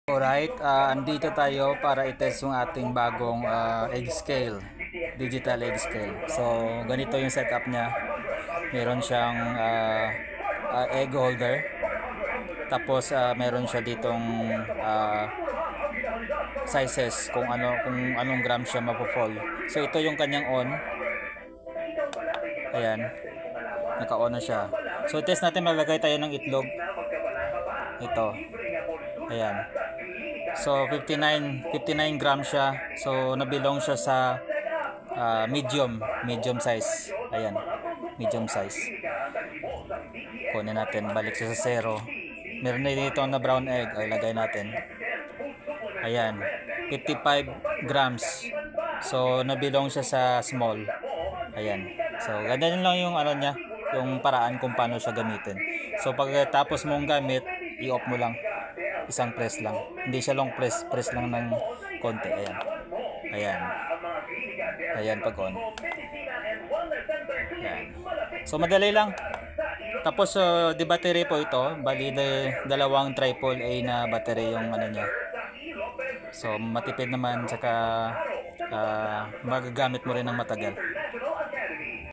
Alright, andito tayo para i-test yung ating bagong egg scale, digital egg scale. So, ganito yung setup niya. Meron siyang egg holder. Tapos meron siya ditong sizes kung anong gram siya mapo-fall. So, ito yung kanyang on. Ayan. Naka-on na siya. So, test natin, maglagay tayo ng itlog. Ito. Ayan. So 59 grams siya. So nabilong siya sa medium size. Ayan, medium size. Kunin natin, balik siya sa 0. Meron na dito na brown egg, ay lagay natin. Ayan, 55 grams. So nabilong siya sa small. Ayan. So ganyan lang yung niya, yung paraan kung paano siya gamitin. So pagkatapos mong gamit, i-off mo lang. Isang press lang. Hindi siya long press. Press lang ng konti. Ayan. Ayan. Ayan pag on. Ayan. So madali lang. Tapos di battery po ito. Bali dalawang triple A na battery yung niya. So matipid naman. Tsaka magagamit mo rin ng matagal.